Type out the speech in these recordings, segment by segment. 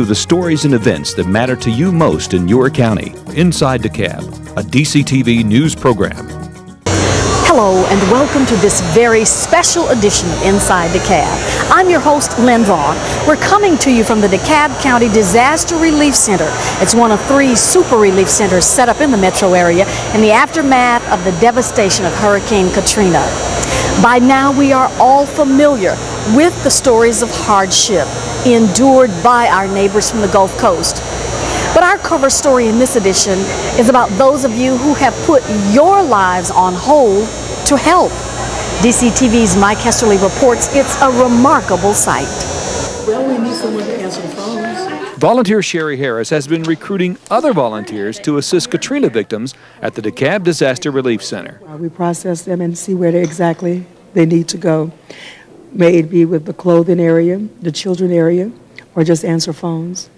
the stories and events that matter to you most in your county. Inside DeKalb, a DCTV news program. Hello and welcome to this very special edition of Inside DeKalb. I'm your host, Lynn Vaughn. We're coming to you from the DeKalb County Disaster Relief Center. It's one of 3 super relief centers set up in the metro area in the aftermath of the devastation of Hurricane Katrina. By now we are all familiar with the stories of hardship endured by our neighbors from the Gulf Coast. But our cover story in this edition is about those of you who have put your lives on hold to help. DCTV's Mike Hesterly reports it's a remarkable sight. Well, we need someone to answer the phones. Volunteer Sherry Harris has been recruiting other volunteers to assist Katrina victims at the DeKalb Disaster Relief Center. We process them and see where exactly they need to go. May it be with the clothing area, the children area, or just answer phones.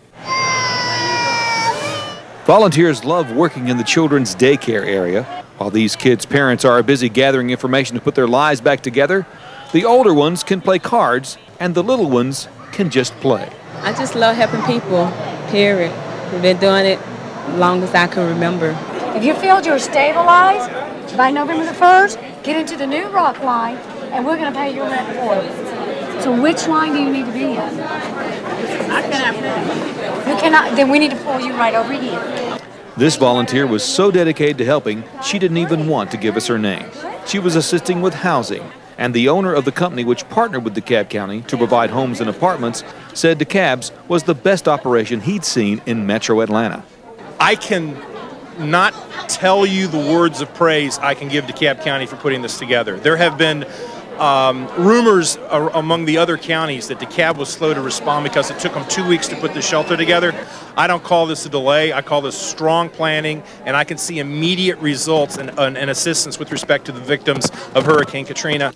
Volunteers love working in the children's daycare area. While these kids' parents are busy gathering information to put their lives back together, the older ones can play cards and the little ones can just play. I just love helping people, period. We've been doing it as long as I can remember. If you feel you're stabilized by November the 1st, get into the new rock line and we're going to pay your rent for it. So which line do you need to be in? I cannot pull. You cannot, then we need to pull you right over here. This volunteer was so dedicated to helping, she didn't even want to give us her name. She was assisting with housing, and the owner of the company which partnered with DeKalb County to provide homes and apartments said DeKalb's was the best operation he'd seen in metro Atlanta. I can not tell you the words of praise I can give DeKalb County for putting this together. There have been rumors among the other counties that DeKalb was slow to respond because it took them 2 weeks to put the shelter together. I don't call this a delay. I call this strong planning, and I can see immediate results and assistance with respect to the victims of Hurricane Katrina.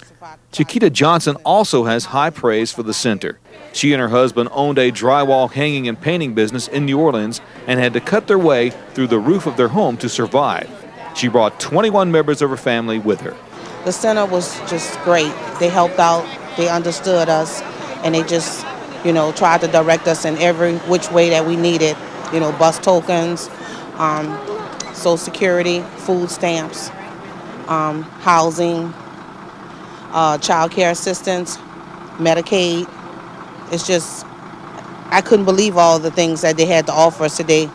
Chiquita Johnson also has high praise for the center. She and her husband owned a drywall hanging and painting business in New Orleans and had to cut their way through the roof of their home to survive. She brought 21 members of her family with her. The center was just great. They helped out, they understood us, and they just, tried to direct us in every which way that we needed. Bus tokens, Social Security, food stamps, housing, child care assistance, Medicaid. It's just, I couldn't believe all the things that they had to offer us today.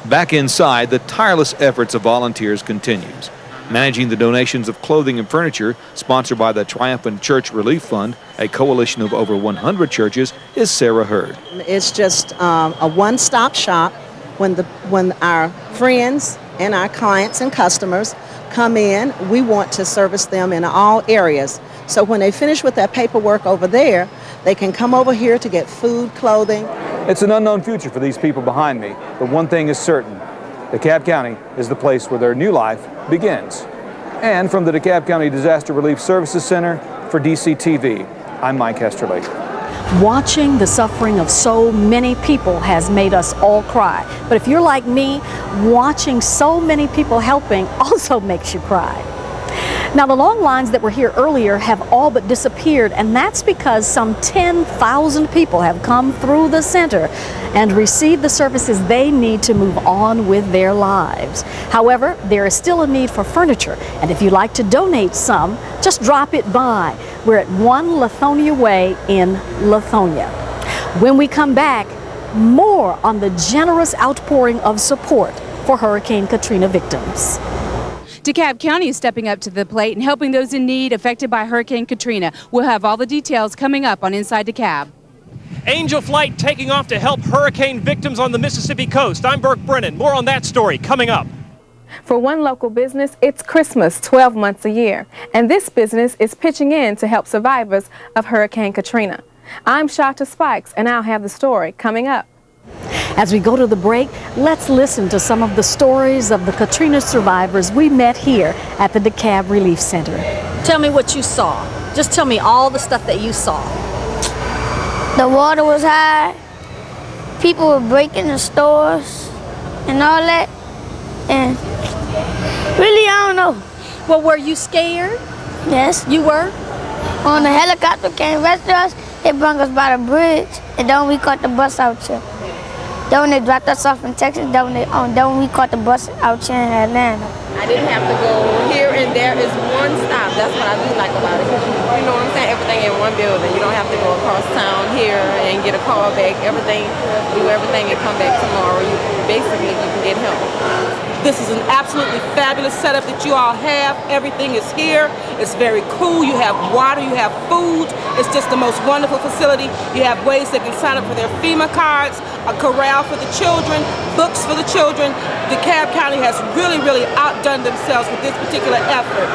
Back inside, the tireless efforts of volunteers continues. Managing the donations of clothing and furniture sponsored by the Triumphant Church Relief Fund, a coalition of over 100 churches, is Sarah Hurd. It's just a one-stop shop when our friends and our clients and customers come in. We want to service them in all areas. So when they finish with that paperwork over there, they can come over here to get food, clothing. It's an unknown future for these people behind me, but one thing is certain. DeKalb County is the place where their new life begins. And from the DeKalb County Disaster Relief Services Center, for DCTV, I'm Mike Hesterly. Watching the suffering of so many people has made us all cry. But if you're like me, watching so many people helping also makes you cry. Now, the long lines that were here earlier have all but disappeared, and that's because some 10,000 people have come through the center and received the services they need to move on with their lives. However, there is still a need for furniture, and if you'd like to donate some, just drop it by. We're at 1 Lithonia Way in Lithonia. When we come back, more on the generous outpouring of support for Hurricane Katrina victims. DeKalb County is stepping up to the plate and helping those in need affected by Hurricane Katrina. We'll have all the details coming up on Inside DeKalb. Angel Flight taking off to help hurricane victims on the Mississippi coast. I'm Burke Brennan. More on that story coming up. For one local business, it's Christmas 12 months a year, and this business is pitching in to help survivors of Hurricane Katrina. I'm Shata Spikes, and I'll have the story coming up. As we go to the break, let's listen to some of the stories of the Katrina survivors we met here at the DeKalb Relief Center. Tell me what you saw. Just tell me all the stuff that you saw. The water was high, people were breaking the stores and all that, and really I don't know. Well, were you scared? Yes. You were? When the helicopter came rescue us, They brought us by the bridge, and then we caught the bus out here. Then when they dropped us off in Texas, then when we caught the bus out here in Atlanta. I didn't have to go here and there is one stop. That's what I do like about it. You know what I'm saying? Everything in one building. You don't have to go across town here and get a call back. Do everything and come back tomorrow. Basically, you can get help. This is an absolutely fabulous setup that you all have. Everything is here. It's very cool. You have water, you have food. It's just the most wonderful facility. You have ways they can sign up for their FEMA cards, a corral for the children, books for the children. DeKalb County has really, really outdone themselves with this particular effort.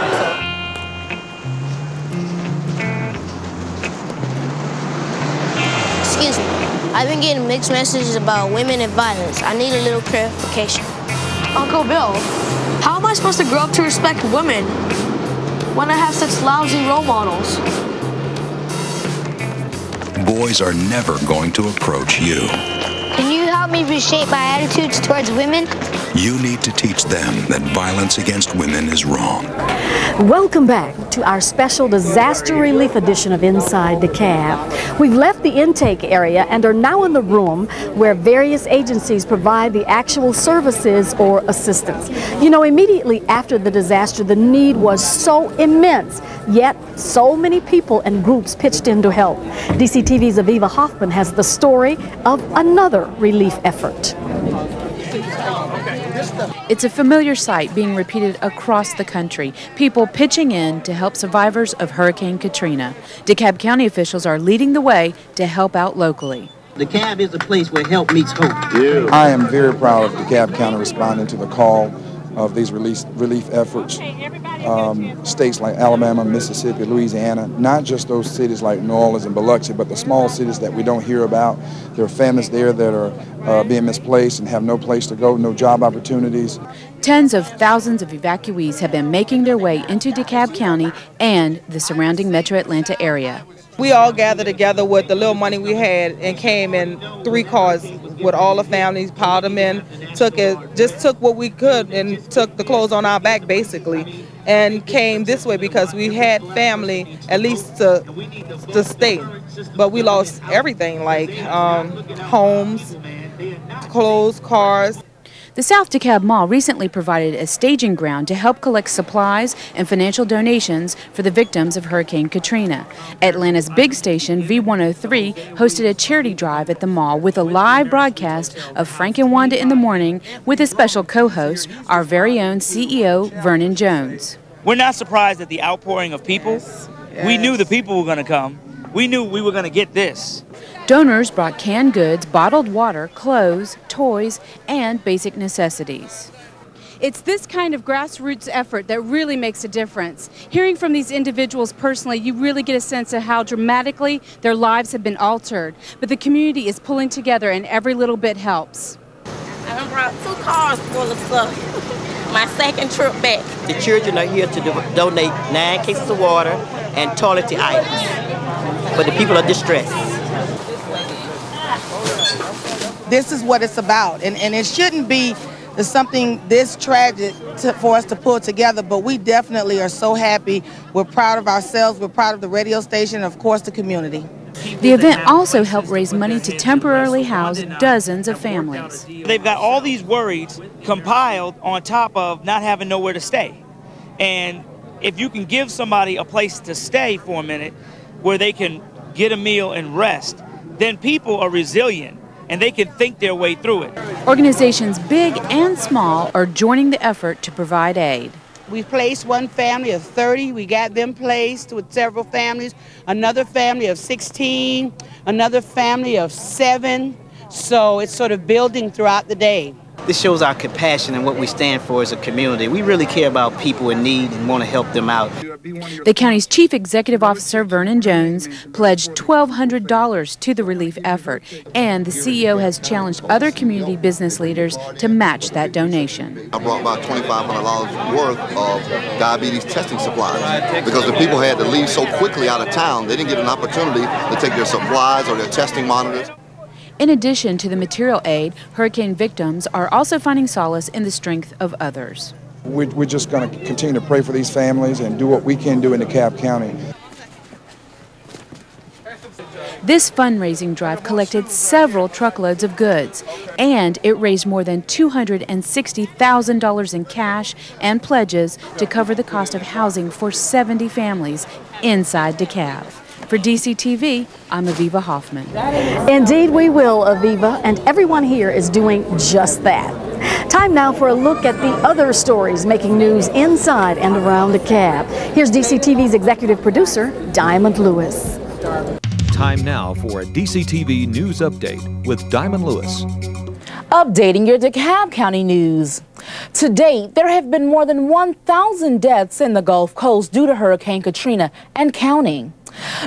Excuse me. I've been getting mixed messages about women and violence. I need a little clarification. Uncle Bill, how am I supposed to grow up to respect women when I have such lousy role models? Boys are never going to approach you. Can you help me reshape my attitudes towards women? You need to teach them that violence against women is wrong. Welcome back to our special disaster relief edition of Inside DeKalb. We've left the intake area and are now in the room where various agencies provide the actual services or assistance. You know, immediately after the disaster, the need was so immense, yet so many people and groups pitched in to help. DCTV's Aviva Hoffman has the story of another relief effort. It's a familiar sight being repeated across the country. People pitching in to help survivors of Hurricane Katrina. DeKalb County officials are leading the way to help out locally. DeKalb is a place where help meets hope. Yeah. I am very proud of DeKalb County responding to the call of these relief efforts. States like Alabama, Mississippi, Louisiana, not just those cities like New Orleans and Biloxi, but the small cities that we don't hear about. There are families there that are being misplaced and have no place to go, no job opportunities. Tens of thousands of evacuees have been making their way into DeKalb County and the surrounding Metro Atlanta area. We all gathered together with the little money we had and came in 3 cars with all the families, piled them in, just took what we could and took the clothes on our back basically, and came this way because we had family at least to stay. But we lost everything, like homes, clothes, cars. The South DeKalb Mall recently provided a staging ground to help collect supplies and financial donations for the victims of Hurricane Katrina. Atlanta's big station, V103, hosted a charity drive at the mall with a live broadcast of Frank and Wanda in the Morning with a special co-host, our very own CEO, Vernon Jones. We're not surprised at the outpouring of people. Yes. We knew the people were going to come. We knew we were going to get this. Donors brought canned goods, bottled water, clothes, toys, and basic necessities. It's this kind of grassroots effort that really makes a difference. Hearing from these individuals personally, you really get a sense of how dramatically their lives have been altered. But the community is pulling together and every little bit helps. I brought 2 cars full of stuff. My second trip back. The children are here to donate 9 cases of water and toiletry items for the people of distress. This is what it's about, and it shouldn't be something this tragic for us to pull together, but we definitely are so happy. We're proud of ourselves, we're proud of the radio station, and of course the community. The event also helped raise money to temporarily house dozens of families. They've got all these worries compiled on top of not having nowhere to stay. And if you can give somebody a place to stay for a minute where they can get a meal and rest, then people are resilient and they can think their way through it. Organizations big and small are joining the effort to provide aid. We placed one family of 30. We got them placed with several families. Another family of 16. Another family of 7. So it's sort of building throughout the day. This shows our compassion and what we stand for as a community. We really care about people in need and want to help them out. The county's Chief Executive Officer, Vernon Jones, pledged $1,200 to the relief effort, and the CEO has challenged other community business leaders to match that donation. I brought about $2,500 worth of diabetes testing supplies because the people had to leave so quickly out of town, they didn't get an opportunity to take their supplies or their testing monitors. In addition to the material aid, hurricane victims are also finding solace in the strength of others. We're just going to continue to pray for these families and do what we can do in DeKalb County. This fundraising drive collected several truckloads of goods, and it raised more than $260,000 in cash and pledges to cover the cost of housing for 70 families inside DeKalb. For DCTV, I'm Aviva Hoffman. Indeed we will, Aviva, and everyone here is doing just that. Time now for a look at the other stories making news inside and around DeKalb. Here's DCTV's executive producer, Diamond Lewis. Time now for a DCTV news update with Diamond Lewis. Updating your DeKalb County news. To date, there have been more than 1,000 deaths in the Gulf Coast due to Hurricane Katrina and counting.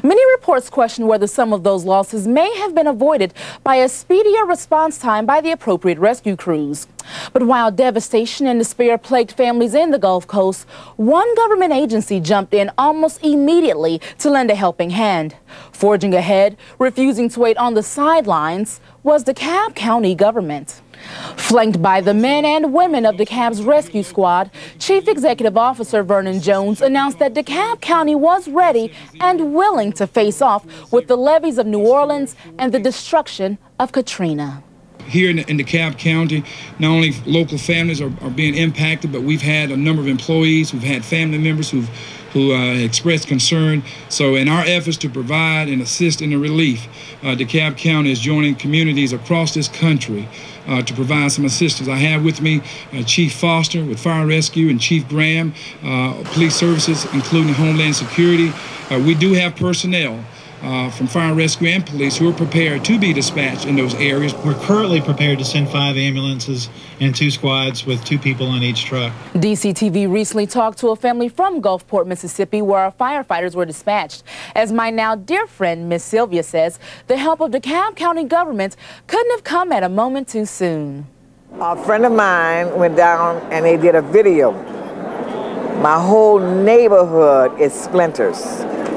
Many reports question whether some of those losses may have been avoided by a speedier response time by the appropriate rescue crews. But while devastation and despair plagued families in the Gulf Coast, one government agency jumped in almost immediately to lend a helping hand. Forging ahead, refusing to wait on the sidelines, was DeKalb County Government. Flanked by the men and women of DeKalb's rescue squad, Chief Executive Officer Vernon Jones announced that DeKalb County was ready and willing to face off with the levees of New Orleans and the destruction of Katrina. Here in DeKalb County, not only local families are being impacted, but we've had a number of employees, we've had family members who expressed concern. So in our efforts to provide and assist in the relief, DeKalb County is joining communities across this country to provide some assistance. I have with me Chief Foster with Fire Rescue and Chief Graham, Police Services, including Homeland Security. We do have personnel from Fire Rescue and Police who are prepared to be dispatched in those areas. We're currently prepared to send 5 ambulances and 2 squads with 2 people on each truck. DCTV recently talked to a family from Gulfport, Mississippi, where our firefighters were dispatched. As my now dear friend, Miss Sylvia, says, the help of DeKalb County government couldn't have come at a moment too soon. A friend of mine went down and they did a video. My whole neighborhood is splinters.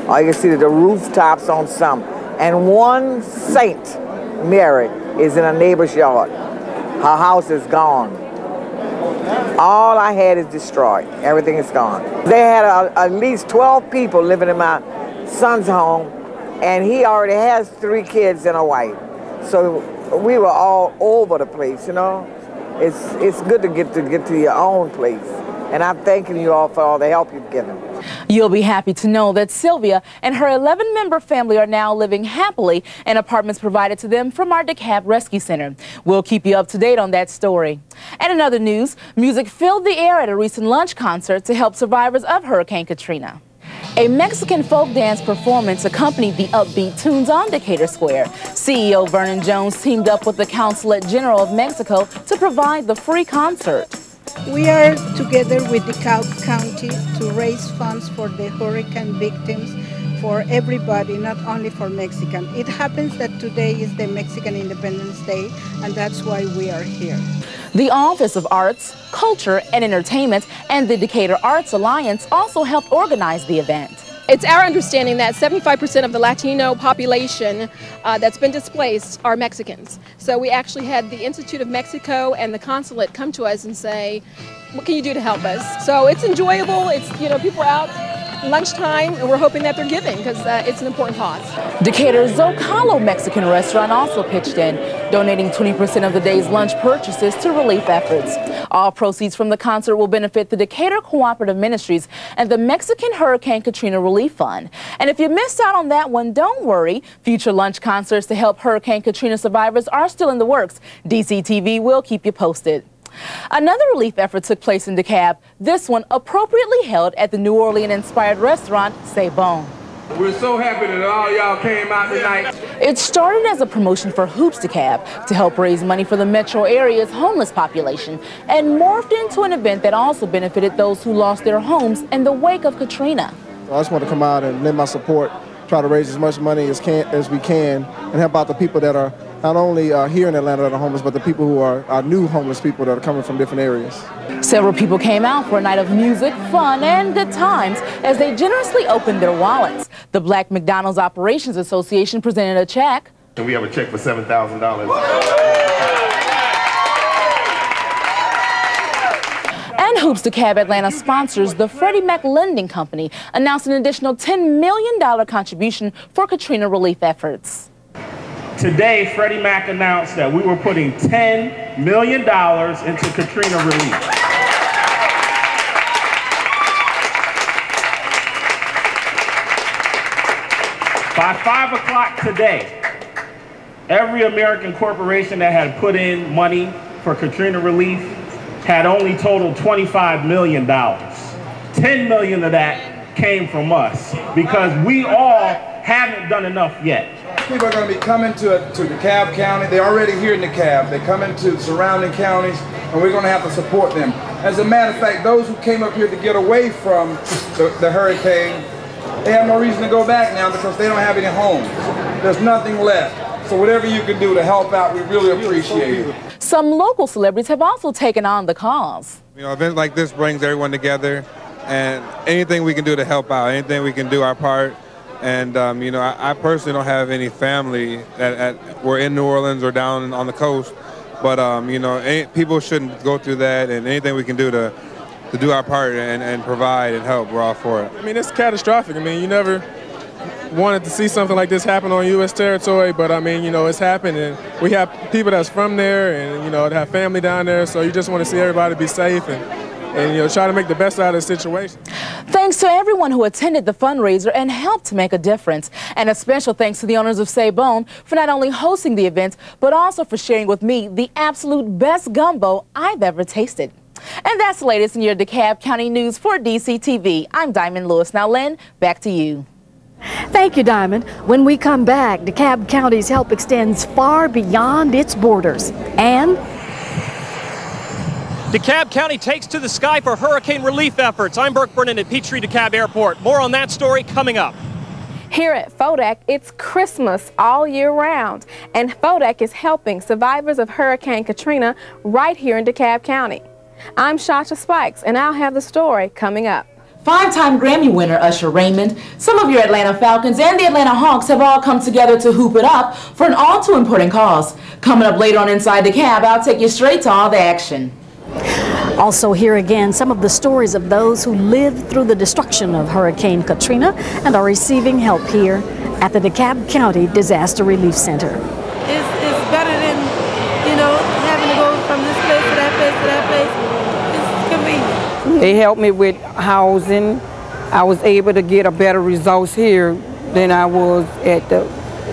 All you can see is the rooftops on some. And one Saint Mary is in a neighbor's yard. Her house is gone. All I had is destroyed. Everything is gone. They had at least 12 people living in my son's home, and he already has 3 kids and a wife. So we were all over the place, you know. It's good to get to your own place. And I'm thanking you all for all the help you've given. You'll be happy to know that Sylvia and her 11-member family are now living happily in apartments provided to them from our DeKalb Rescue Center. We'll keep you up to date on that story. And in other news, music filled the air at a recent lunch concert to help survivors of Hurricane Katrina. A Mexican folk dance performance accompanied the upbeat tunes on Decatur Square. CEO Vernon Jones teamed up with the Consulate General of Mexico to provide the free concert. We are together with DeKalb County to raise funds for the hurricane victims, for everybody, not only for Mexican. It happens that today is the Mexican Independence Day, and that's why we are here. The Office of Arts, Culture, and Entertainment and the Decatur Arts Alliance also helped organize the event. It's our understanding that 75% of the Latino population that's been displaced are Mexicans. So we actually had the Institute of Mexico and the consulate come to us and say, what can you do to help us? So it's enjoyable. It's, you know, people are out lunchtime, and we're hoping that they're giving because it's an important cause. Decatur's Zocalo Mexican restaurant also pitched in, donating 20% of the day's lunch purchases to relief efforts. All proceeds from the concert will benefit the Decatur Cooperative Ministries and the Mexican Hurricane Katrina Relief Fund. And if you missed out on that one, don't worry. Future lunch concerts to help Hurricane Katrina survivors are still in the works. DCTV will keep you posted. Another relief effort took place in DeKalb, this one appropriately held at the New Orleans-inspired restaurant, C'est Bon. We're so happy that all y'all came out tonight. It started as a promotion for Hoops DeKalb to help raise money for the metro area's homeless population and morphed into an event that also benefited those who lost their homes in the wake of Katrina. I just want to come out and lend my support, try to raise as much money as we can and help out the people that are not only here in Atlanta that are homeless, but the people who are new homeless people that are coming from different areas. Several people came out for a night of music, fun, and good times as they generously opened their wallets. The Black McDonald's Operations Association presented a check. And we have a check for $7,000. And In hoops, DeKalb Atlanta sponsors the Freddie Mac Lending Company announced an additional $10 million contribution for Katrina relief efforts. Today, Freddie Mac announced that we were putting $10 million into Katrina relief. By 5 o'clock today, every American corporation that had put in money for Katrina relief had only totaled $25 million. $10 million of that came from us because we all haven't done enough yet. People are going to be coming to DeKalb County. They're already here in DeKalb. They're coming to surrounding counties, and we're going to have to support them. As a matter of fact, those who came up here to get away from the hurricane, they have no reason to go back now because they don't have any homes. There's nothing left. So whatever you can do to help out, we really appreciate it. Some local celebrities have also taken on the cause. You know, events like this brings everyone together, and anything we can do to help out, anything we can do our part. And, you know, I personally don't have any family we're in New Orleans or down on the coast, but, you know, people shouldn't go through that, and anything we can do to do our part and provide and help, we're all for it. I mean, it's catastrophic. I mean, you never wanted to see something like this happen on U.S. territory, but, I mean, you know, it's happened, and we have people that's from there and, you know, that have family down there, so you just want to see everybody be safe and you know, try to make the best out of the situation. Thanks to everyone who attended the fundraiser and helped to make a difference. And a special thanks to the owners of Sabone for not only hosting the event, but also for sharing with me the absolute best gumbo I've ever tasted. And that's the latest in your DeKalb County News for DCTV. I'm Diamond Lewis. Now, Lynn, back to you. Thank you, Diamond. When we come back, DeKalb County's help extends far beyond its borders. And DeKalb County takes to the sky for hurricane relief efforts. I'm Burke Brennan at Peachtree DeKalb Airport. More on that story coming up. Here at FODAC, it's Christmas all year round, and FODAC is helping survivors of Hurricane Katrina right here in DeKalb County. I'm Shasha Spikes, and I'll have the story coming up. Five-time Grammy winner Usher Raymond, some of your Atlanta Falcons, and the Atlanta Hawks have all come together to hoop it up for an all-too-important cause. Coming up later on Inside DeKalb, I'll take you straight to all the action. Also here again, some of the stories of those who lived through the destruction of Hurricane Katrina and are receiving help here at the DeKalb County Disaster Relief Center. It's better than, you know, having to go from this place to that place to that place. It's convenient. They helped me with housing. I was able to get a better results here than I was at the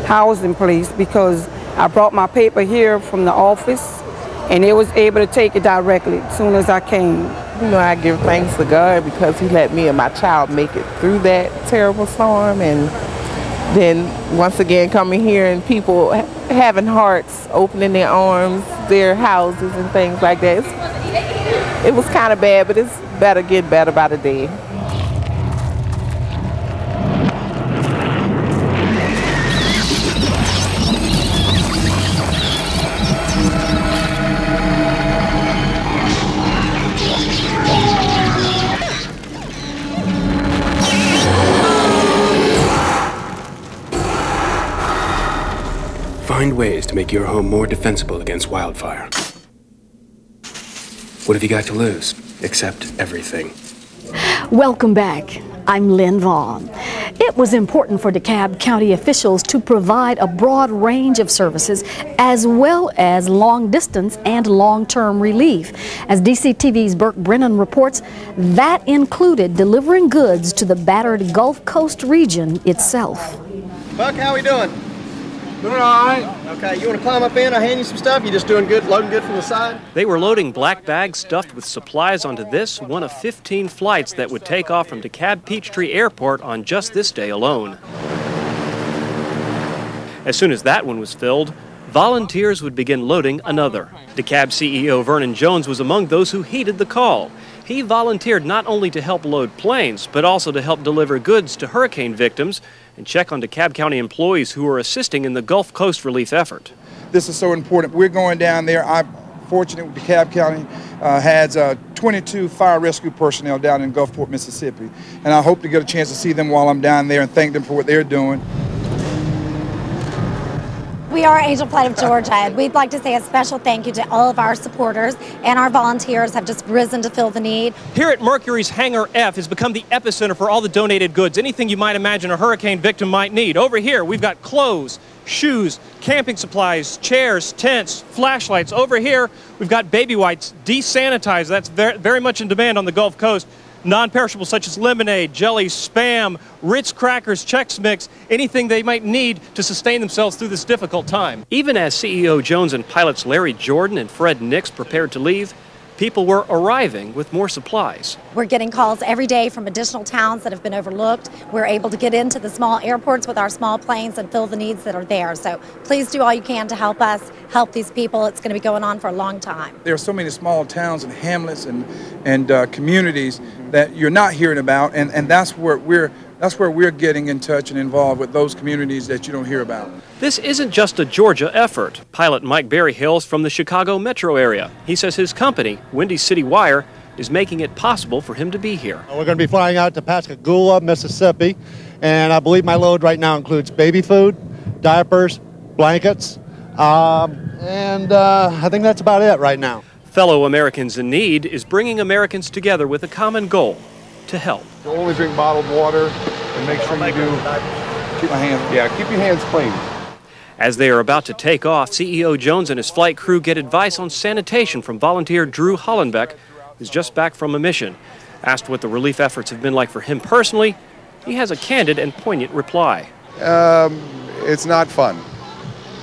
housing place because I brought my paper here from the office, and they was able to take it directly as soon as I came. You know, I give thanks to God because he let me and my child make it through that terrible storm, and then once again coming here and people having hearts, opening their arms, their houses and things like that. It was kind of bad, but it's better, get better by the day. Find ways to make your home more defensible against wildfire. What have you got to lose? Except everything. Welcome back. I'm Lynn Vaughn. It was important for DeKalb County officials to provide a broad range of services as well as long-distance and long-term relief. As DCTV's Burke Brennan reports, that included delivering goods to the battered Gulf Coast region itself. Buck, how we doing? Doing all right. Okay, you want to climb up in? I'll hand you some stuff. You just doing good, loading good from the side? They were loading black bags stuffed with supplies onto this, one of 15 flights that would take off from DeKalb Peachtree Airport on just this day alone. As soon as that one was filled, volunteers would begin loading another. DeKalb CEO Vernon Jones was among those who heeded the call. He volunteered not only to help load planes, but also to help deliver goods to hurricane victims and check on DeKalb County employees who are assisting in the Gulf Coast relief effort. This is so important. We're going down there. I'm fortunate DeKalb County has 22 fire rescue personnel down in Gulfport, Mississippi. And I hope to get a chance to see them while I'm down there and thank them for what they're doing. We We are Angel Flight of Georgia, and we'd like to say a special thank you to all of our supporters, and our volunteers have just risen to fill the need. Here at Mercury's Hangar F has become the epicenter for all the donated goods, anything you might imagine a hurricane victim might need. Over here, we've got clothes, shoes, camping supplies, chairs, tents, flashlights. Over here, we've got baby wipes, desanitized. That's very much in demand on the Gulf Coast. Non-perishables such as lemonade, jelly, Spam, Ritz crackers, Chex Mix, anything they might need to sustain themselves through this difficult time. Even as CEO Jones and pilots Larry Jordan and Fred Nix prepared to leave, people were arriving with more supplies. We're getting calls every day from additional towns that have been overlooked. We're able to get into the small airports with our small planes and fill the needs that are there. So please do all you can to help us, help these people. It's going to be going on for a long time. There are so many small towns and hamlets and communities that you're not hearing about, and that's where we're getting in touch and involved with those communities that you don't hear about. This isn't just a Georgia effort. Pilot Mike Berry hails from the Chicago metro area. He says his company, Windy City Wire, is making it possible for him to be here. We're going to be flying out to Pascagoula, Mississippi, and I believe my load right now includes baby food, diapers, blankets, and I think that's about it right now. Fellow Americans in Need is bringing Americans together with a common goal: to help. Only drink bottled water and make sure you do keep your hands clean. As they are about to take off, CEO Jones and his flight crew get advice on sanitation from volunteer Drew Hollenbeck, who's just back from a mission. Asked what the relief efforts have been like for him personally, he has a candid and poignant reply. It's not fun.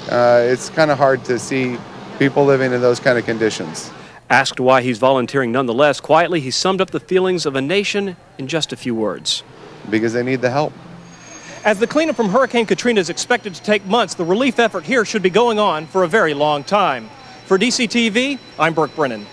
It's kind of hard to see people living in those kind of conditions. Asked why he's volunteering nonetheless, quietly he summed up the feelings of a nation in just a few words. Because they need the help. As the cleanup from Hurricane Katrina is expected to take months, the relief effort here should be going on for a very long time. For DCTV, I'm Burke Brennan.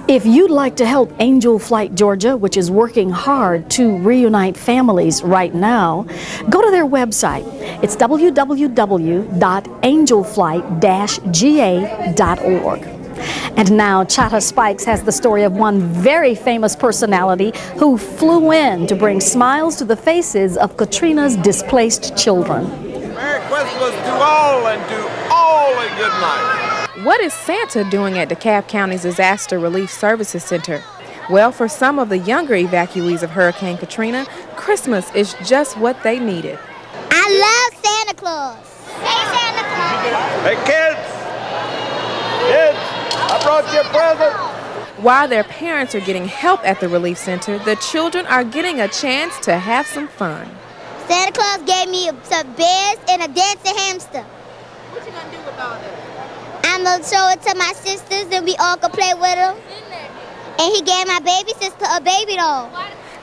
If you'd like to help Angel Flight Georgia, which is working hard to reunite families right now, go to their website. It's www.angelflight-ga.org. And now Chata Spikes has the story of one very famous personality who flew in to bring smiles to the faces of Katrina's displaced children. Merry Christmas to all, and to all a good night. What is Santa doing at DeKalb County's Disaster Relief Services Center? Well, for some of the younger evacuees of Hurricane Katrina, Christmas is just what they needed. I love Santa Claus. Hey, Santa Claus. Hey, kids. I brought you a present. While their parents are getting help at the relief center, the children are getting a chance to have some fun. Santa Claus gave me some bears and a dancing hamster. What you gonna do with all that? I'm gonna show it to my sisters and we all can play with them. And he gave my baby sister a baby doll.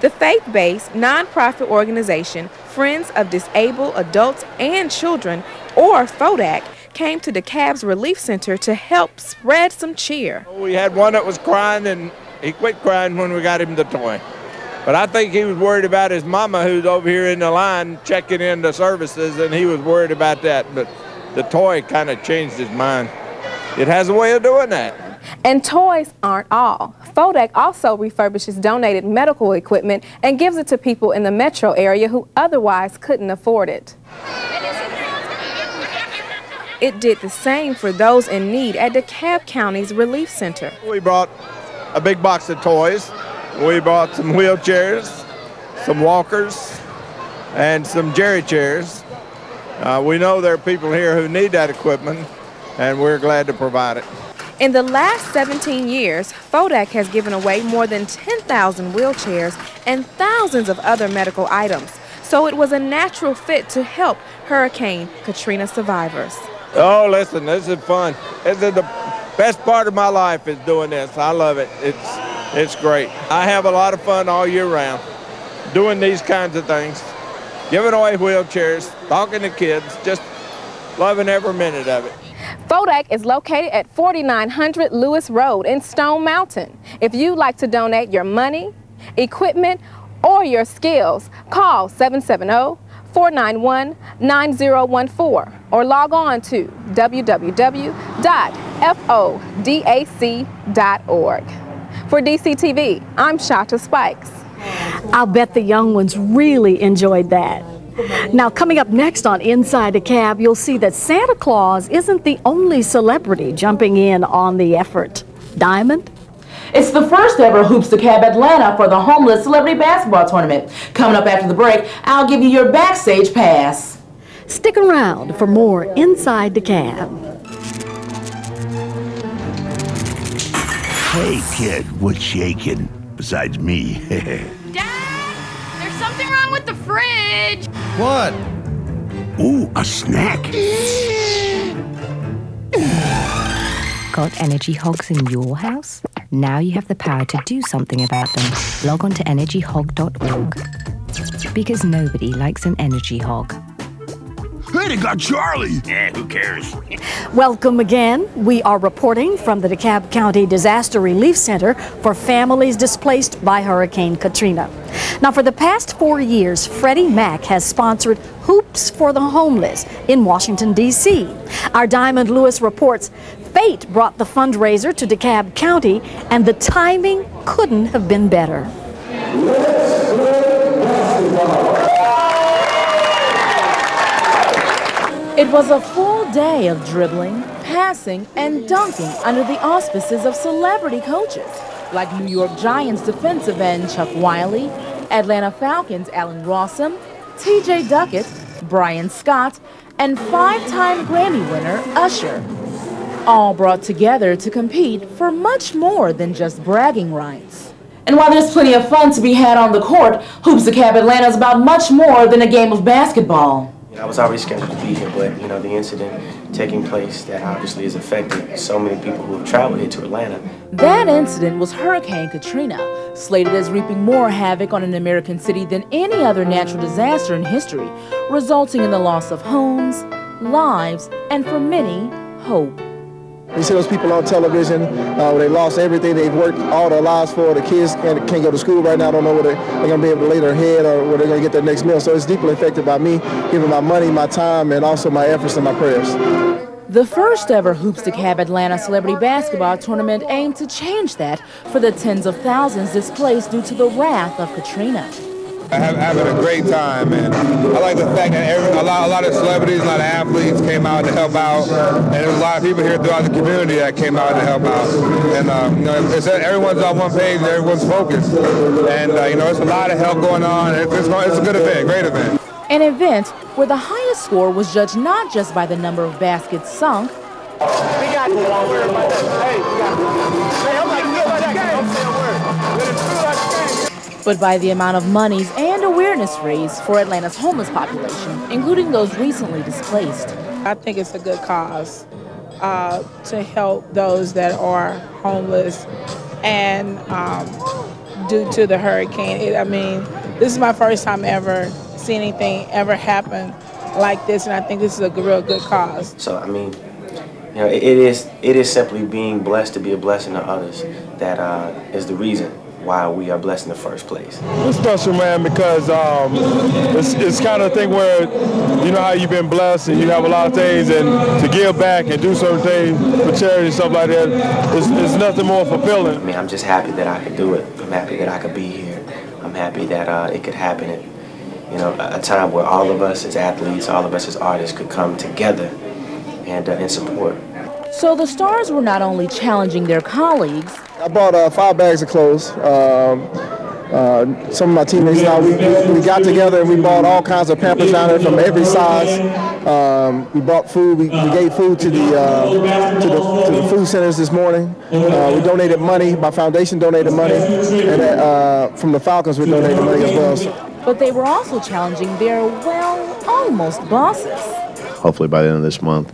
The faith-based nonprofit organization Friends of Disabled Adults and Children, or FODAC, came to DeKalb's Relief Center to help spread some cheer. We had one that was crying, and he quit crying when we got him the toy. But I think he was worried about his mama, who's over here in the line checking in the services, and he was worried about that. But the toy kind of changed his mind. It has a way of doing that. And toys aren't all. FODAC also refurbishes donated medical equipment and gives it to people in the metro area who otherwise couldn't afford it. It did the same for those in need at DeKalb County's Relief Center. We brought a big box of toys. We brought some wheelchairs, some walkers, and some jerry chairs. We know there are people here who need that equipment, and we're glad to provide it. In the last 17 years, FODAC has given away more than 10,000 wheelchairs and thousands of other medical items. So it was a natural fit to help Hurricane Katrina survivors. Oh, listen, this is fun. This is the best part of my life is doing this. I love it. It's great. I have a lot of fun all year round doing these kinds of things, giving away wheelchairs, talking to kids, just loving every minute of it. FODAC is located at 4900 Lewis Road in Stone Mountain. If you'd like to donate your money, equipment, or your skills, call 770-491-9014 or log on to www.fodac.org. For DCTV, I'm Shata Spikes. I'll bet the young ones really enjoyed that. Now, coming up next on Inside DeKalb, you'll see that Santa Claus isn't the only celebrity jumping in on the effort. Diamond? It's the first ever Hoops DeKalb Atlanta for the Homeless Celebrity Basketball Tournament. Coming up after the break, I'll give you your backstage pass. Stick around for more Inside DeKalb. Hey, kid, what's shaking? Besides me. Dad, there's something wrong with the fridge. What? Ooh, a snack. Got energy hogs in your house? Now you have the power to do something about them. Log on to energyhog.org. Because nobody likes an energy hog. Hey, they got Charlie. Who cares? Welcome again. We are reporting from the DeKalb County Disaster Relief Center for families displaced by Hurricane Katrina. Now, for the past 4 years, Freddie Mac has sponsored Hoops for the Homeless in Washington, D.C. Our Diamond Lewis reports fate brought the fundraiser to DeKalb County, and the timing couldn't have been better. It was a full day of dribbling, passing, and dunking under the auspices of celebrity coaches like New York Giants defensive end Chuck Wiley, Atlanta Falcons Allen Rossum, T.J. Duckett, Brian Scott, and 5-time Grammy winner Usher. All brought together to compete for much more than just bragging rights. And while there's plenty of fun to be had on the court, Hoops DeKalb Atlanta is about much more than a game of basketball. I was already scheduled to be here, but the incident taking place that obviously has affected so many people who have traveled here to Atlanta. That incident was Hurricane Katrina, slated as reaping more havoc on an American city than any other natural disaster in history, resulting in the loss of homes, lives, and for many, hope. You see those people on television, where they lost everything they've worked all their lives for. The kids can't go to school right now, don't know where they're going to be able to lay their head or where they're going to get their next meal. So it's deeply affected by me, giving my money, my time, and also my efforts and my prayers. The first ever Hoops DeKalb Atlanta Celebrity Basketball Tournament aimed to change that for the tens of thousands displaced due to the wrath of Katrina. Having a great time, and I like the fact that a lot of celebrities, a lot of athletes came out to help out, and there was a lot of people here throughout the community that came out to help out. And everyone's on one page, and everyone's focused, and it's a lot of help going on. It's a good event, great event. An event where the highest score was judged not just by the number of baskets sunk, but by the amount of monies and awareness raised for Atlanta's homeless population, including those recently displaced. I think it's a good cause to help those that are homeless and due to the hurricane. This is my first time ever seeing anything ever happen like this, and I think this is a real good cause. So, it is simply being blessed to be a blessing to others that is the reason why we are blessed in the first place. It's special, man, because it's kind of a thing where you know how you've been blessed and you have a lot of things, and to give back and do certain things for charity and stuff like that, it's nothing more fulfilling. I'm just happy that I could do it. I'm happy that I could be here. I'm happy that it could happen at a time where all of us as athletes, all of us as artists could come together and support. So the stars were not only challenging their colleagues. I bought 5 bags of clothes. Some of my teammates and I, we got together and we bought all kinds of Pampers down there from every size. We bought food. We gave food to the food centers this morning. We donated money. My foundation donated money, and from the Falcons we donated money as well. But they were also challenging their, almost bosses. Hopefully by the end of this month,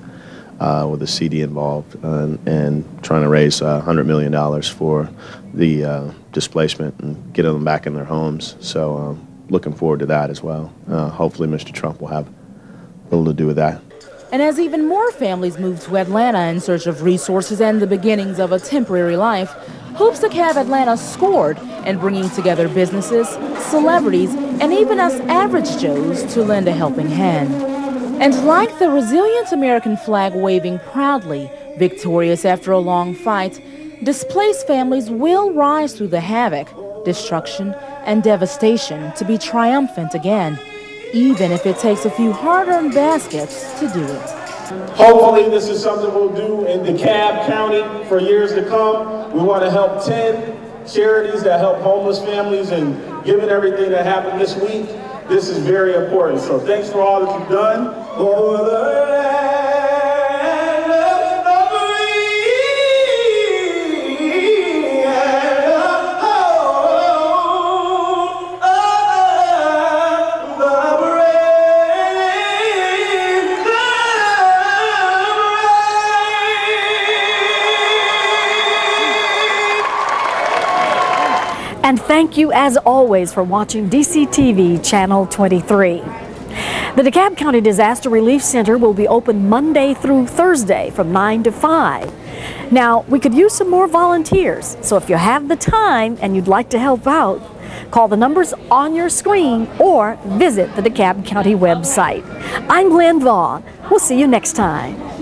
with the CD involved and trying to raise $100 million for the displacement and get them back in their homes. So looking forward to that as well. Hopefully Mr. Trump will have a little to do with that. And as even more families move to Atlanta in search of resources and the beginnings of a temporary life, Hoops DeKalb Atlanta scored in bringing together businesses, celebrities, and even us average Joes to lend a helping hand. And like the resilient American flag waving proudly, victorious after a long fight, displaced families will rise through the havoc, destruction, and devastation to be triumphant again. even if it takes a few hard-earned baskets to do it. Hopefully this is something we'll do in DeKalb County for years to come. We want to help 10 charities that help homeless families, and given everything that happened this week, this is very important. So thanks for all that you've done. For the land of the free and the home of the brave. And thank you, as always, for watching DCTV Channel 23. The DeKalb County Disaster Relief Center will be open Monday through Thursday from 9 to 5. Now, we could use some more volunteers, so if you have the time and you'd like to help out, call the numbers on your screen or visit the DeKalb County website. I'm Glenn Vaughn. We'll see you next time.